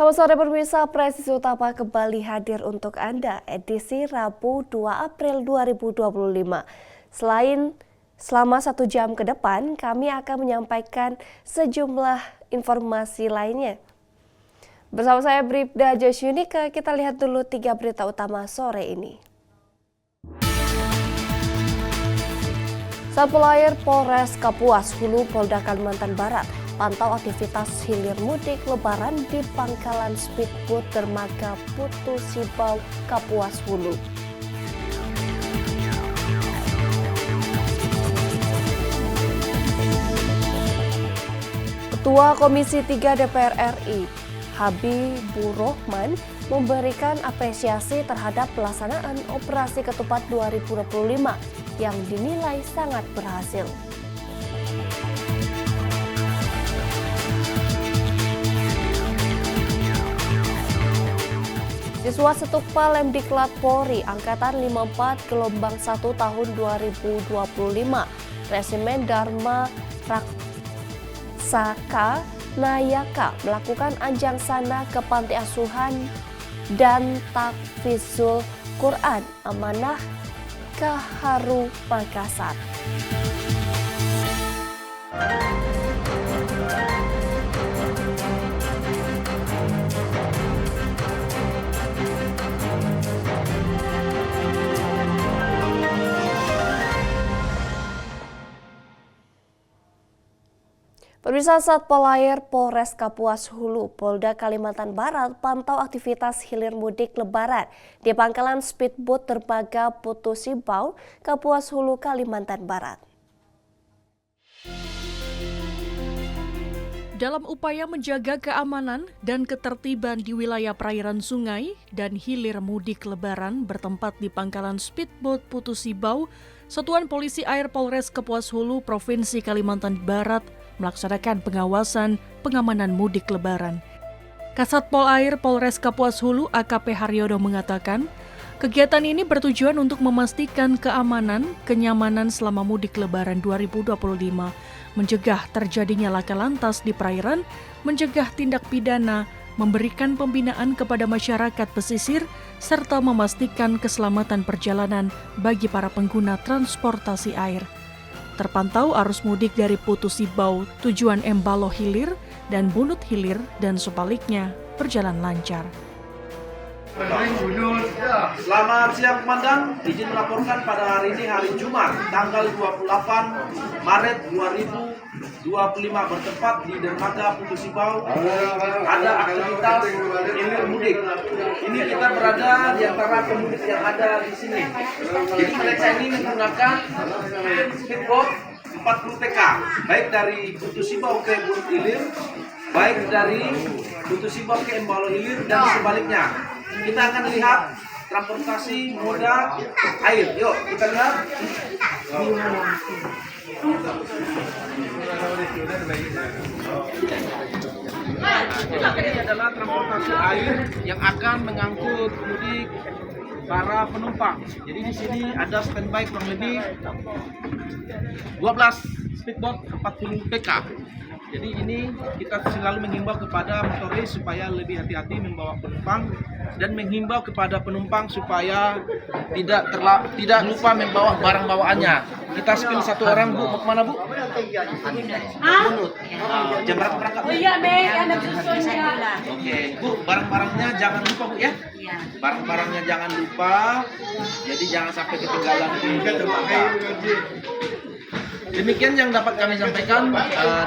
Selamat sore pemirsa, Presisi Utama kembali hadir untuk Anda edisi Rabu 2 April 2025. Selama 1 jam ke depan, kami akan menyampaikan sejumlah informasi lainnya. Bersama saya Bribda Josyunika, kita lihat dulu 3 berita utama sore ini. Satpol Air Polres Kapuas Hulu Polda Kalimantan Barat pantau aktivitas hilir mudik Lebaran di Pangkalan Speedboat Dermaga Putu Sibau, Kapuas Hulu. Ketua Komisi 3 DPR RI, Habibur Rahman, memberikan apresiasi terhadap pelaksanaan Operasi Ketupat 2025 yang dinilai sangat berhasil. Siswa Setupa Lemdiklat Polri Angkatan 54 Gelombang 1 tahun 2025, Resimen Dharma Raksaka Nayaka melakukan anjang sana ke Panti Asuhan dan Tahfizul Quran Amanah Gaharu Makassar. Pemirsa, Satpol Air Polres Kapuas Hulu Polda Kalimantan Barat pantau aktivitas hilir mudik Lebaran di Pangkalan Speedboat Dermaga Putu Sibau, Kapuas Hulu, Kalimantan Barat. Dalam upaya menjaga keamanan dan ketertiban di wilayah perairan sungai dan hilir mudik Lebaran bertempat di Pangkalan Speedboat Putu Sibau, Satuan Polisi Air Polres Kapuas Hulu Provinsi Kalimantan Barat melaksanakan pengawasan pengamanan mudik Lebaran. Kasat Pol Air Polres Kapuas Hulu AKP Haryodo mengatakan, kegiatan ini bertujuan untuk memastikan keamanan, kenyamanan selama mudik Lebaran 2025, mencegah terjadinya laka lantas di perairan, mencegah tindak pidana, memberikan pembinaan kepada masyarakat pesisir, serta memastikan keselamatan perjalanan bagi para pengguna transportasi air. Terpantau arus mudik dari Putu Sibau tujuan Embalo Hilir dan Bunut Hilir dan sebaliknya berjalan lancar. Selamat siang Komandan, izin melaporkan pada hari ini hari Jumat tanggal 28 Maret 2025 bertempat di Dermaga Putu Sibau ada aktivitas hilir mudik. Ini kita berada di antara pemudik yang ada di sini. Jadi mereka ini menggunakan speedboat 40 TK, baik dari Putu Sibau ke Bunut Hilir, baik dari Putu Sibau ke Embalo Hilir dan sebaliknya. Kita akan lihat transportasi moda air. Yuk, kita lihat. Ini adalah transportasi air yang akan mengangkut mudik para penumpang. Jadi di sini ada standby kurang lebih 12 speedboat 40 PK. Jadi ini kita selalu menghimbau kepada motoris supaya lebih hati-hati membawa penumpang dan menghimbau kepada penumpang supaya tidak lupa membawa barang bawaannya. Kita spill satu orang, Bu, mau kemana, Bu? Jam berapa berangkat? Oh iya, Mei, anak susunnya. Oke, Bu, barang-barangnya jangan lupa, Bu, ya. Barang-barangnya jangan lupa, jadi jangan sampai ketinggalan di dermaga. Demikian yang dapat kami sampaikan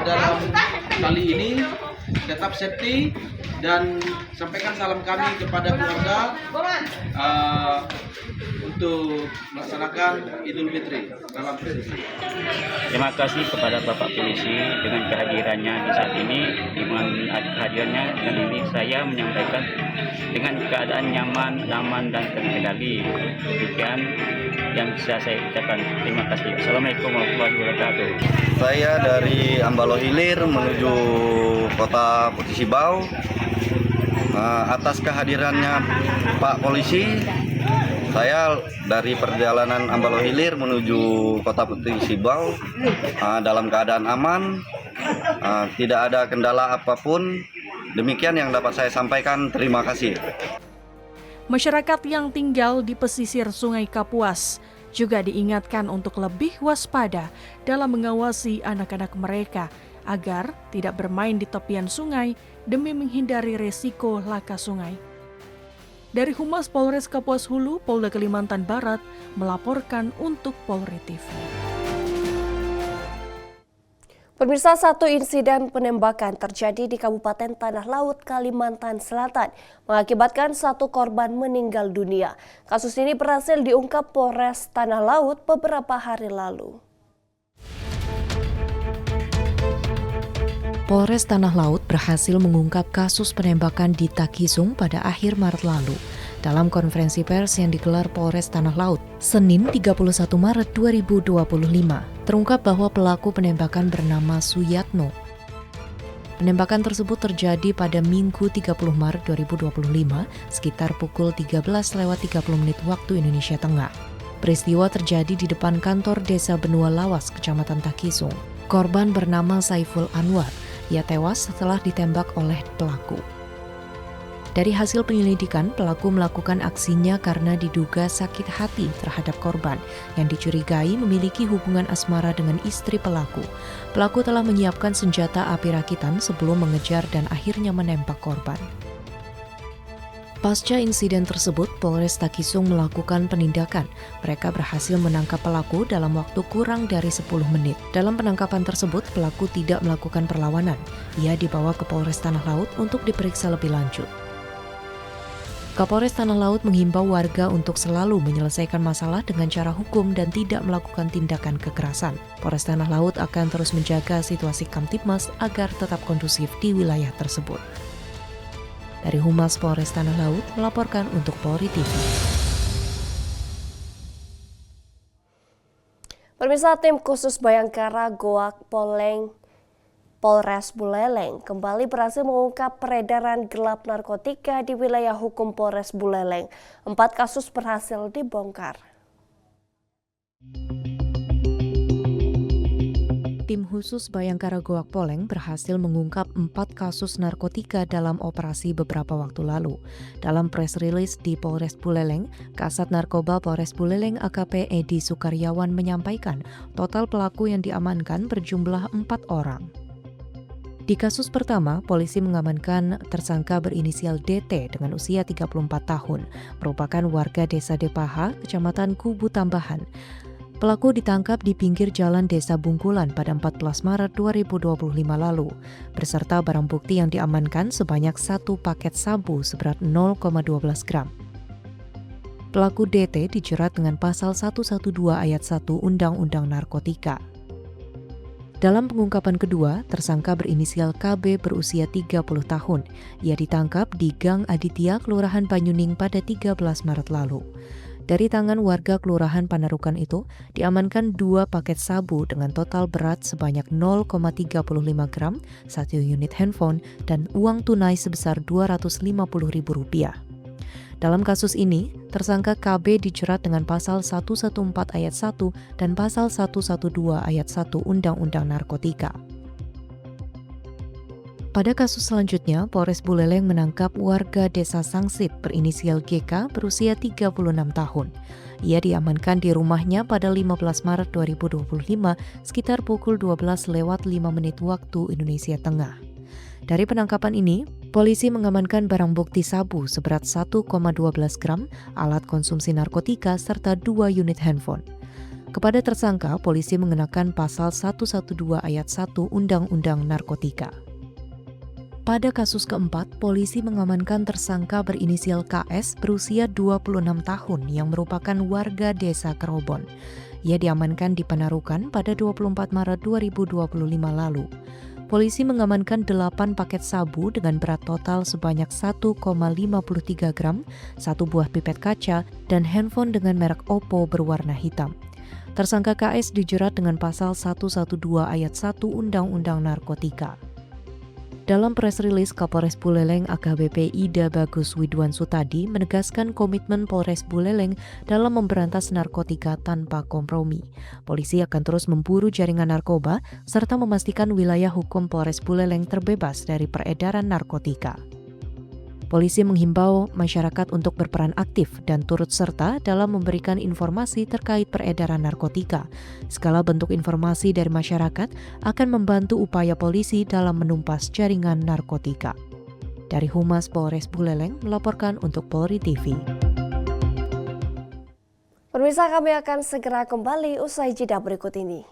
dalam kali ini. Tetap safety dan sampaikan salam kami kepada keluarga untuk melaksanakan Idul Fitri dalam posisi. Terima kasih kepada Bapak Polisi dengan kehadirannya di saat ini. Dengan kehadirannya dan ini saya menyampaikan dengan keadaan nyaman, aman dan terkendali. Demikian yang bisa saya ucapkan. Terima kasih. Assalamualaikum warahmatullahi wabarakatuh. Saya dari Embalo Hilir menuju kota Putu Sibau. Atas kehadirannya Pak Polisi, saya dari perjalanan Embalo Hilir menuju kota Putu Sibau dalam keadaan aman, tidak ada kendala apapun. Demikian yang dapat saya sampaikan. Terima kasih. Masyarakat yang tinggal di pesisir Sungai Kapuas juga diingatkan untuk lebih waspada dalam mengawasi anak-anak mereka agar tidak bermain di tepian sungai demi menghindari resiko laka sungai. Dari Humas Polres Kapuas Hulu, Polda Kalimantan Barat melaporkan untuk Polri TV. Pemirsa, satu insiden penembakan terjadi di Kabupaten Tanah Laut, Kalimantan Selatan, mengakibatkan satu korban meninggal dunia. Kasus ini berhasil diungkap Polres Tanah Laut beberapa hari lalu. Polres Tanah Laut berhasil mengungkap kasus penembakan di Takisung pada akhir Maret lalu. Dalam konferensi pers yang digelar Polres Tanah Laut, Senin 31 Maret 2025, terungkap bahwa pelaku penembakan bernama Suyatno. Penembakan tersebut terjadi pada Minggu 30 Maret 2025, sekitar pukul 13:30 waktu Indonesia Tengah. Peristiwa terjadi di depan kantor Desa Benua Lawas, Kecamatan Takisung. Korban bernama Saiful Anwar. Ia tewas setelah ditembak oleh pelaku. Dari hasil penyelidikan, pelaku melakukan aksinya karena diduga sakit hati terhadap korban yang dicurigai memiliki hubungan asmara dengan istri pelaku. Pelaku telah menyiapkan senjata api rakitan sebelum mengejar dan akhirnya menembak korban. Pasca insiden tersebut, Polres Takisung melakukan penindakan. Mereka berhasil menangkap pelaku dalam waktu kurang dari 10 menit. Dalam penangkapan tersebut, pelaku tidak melakukan perlawanan. Ia dibawa ke Polres Tanah Laut untuk diperiksa lebih lanjut. Kapolres Tanah Laut menghimbau warga untuk selalu menyelesaikan masalah dengan cara hukum dan tidak melakukan tindakan kekerasan. Polres Tanah Laut akan terus menjaga situasi Kamtibmas agar tetap kondusif di wilayah tersebut. Dari Humas Polres Tanah Laut melaporkan untuk Polri TV. Pemirsa, tim khusus Bayangkara Goak Polres Buleleng kembali berhasil mengungkap peredaran gelap narkotika di wilayah hukum Polres Buleleng. 4 kasus berhasil dibongkar. Tim khusus Bayangkara Goak Poleng berhasil mengungkap 4 kasus narkotika dalam operasi beberapa waktu lalu. Dalam press release di Polres Buleleng, Kasat Narkoba Polres Buleleng AKP Edi Sukaryawan menyampaikan total pelaku yang diamankan berjumlah 4 orang. Di kasus pertama, polisi mengamankan tersangka berinisial DT dengan usia 34 tahun, merupakan warga Desa Depaha, Kecamatan Kubu Tambahan. Pelaku ditangkap di pinggir jalan Desa Bungkulan pada 14 Maret 2025 lalu, beserta barang bukti yang diamankan sebanyak 1 paket sabu seberat 0,12 gram. Pelaku DT dijerat dengan pasal 112 ayat 1 Undang-Undang Narkotika. Dalam pengungkapan kedua, tersangka berinisial KB berusia 30 tahun. Ia ditangkap di Gang Aditya, Kelurahan Banyuning pada 13 Maret lalu. Dari tangan warga Kelurahan Panarukan itu, diamankan 2 paket sabu dengan total berat sebanyak 0,35 gram, 1 unit handphone, dan uang tunai sebesar Rp250.000. Dalam kasus ini, tersangka KB dijerat dengan pasal 114 ayat 1 dan pasal 112 ayat 1 Undang-Undang Narkotika. Pada kasus selanjutnya, Polres Buleleng menangkap warga Desa Sangsip berinisial GK berusia 36 tahun. Ia diamankan di rumahnya pada 15 Maret 2025 sekitar pukul 12:05 waktu Indonesia Tengah. Dari penangkapan ini, polisi mengamankan barang bukti sabu seberat 1,12 gram, alat konsumsi narkotika, serta 2 unit handphone. Kepada tersangka, polisi mengenakan pasal 112 ayat 1 Undang-Undang Narkotika. Pada kasus keempat, polisi mengamankan tersangka berinisial KS berusia 26 tahun yang merupakan warga Desa Kerobon. Ia diamankan di Panarukan pada 24 Maret 2025 lalu. Polisi mengamankan 8 paket sabu dengan berat total sebanyak 1,53 gram, 1 buah pipet kaca, dan handphone dengan merek Oppo berwarna hitam. Tersangka KS dijerat dengan pasal 112 ayat 1 Undang-Undang Narkotika. Dalam press release, Kapolres Buleleng AKBP Ida Bagus Widwan Sutadi menegaskan komitmen Polres Buleleng dalam memberantas narkotika tanpa kompromi. Polisi akan terus memburu jaringan narkoba serta memastikan wilayah hukum Polres Buleleng terbebas dari peredaran narkotika. Polisi menghimbau masyarakat untuk berperan aktif dan turut serta dalam memberikan informasi terkait peredaran narkotika. Segala bentuk informasi dari masyarakat akan membantu upaya polisi dalam menumpas jaringan narkotika. Dari Humas Polres Buleleng melaporkan untuk Polri TV. Pemirsa, kami akan segera kembali usai jeda berikut ini.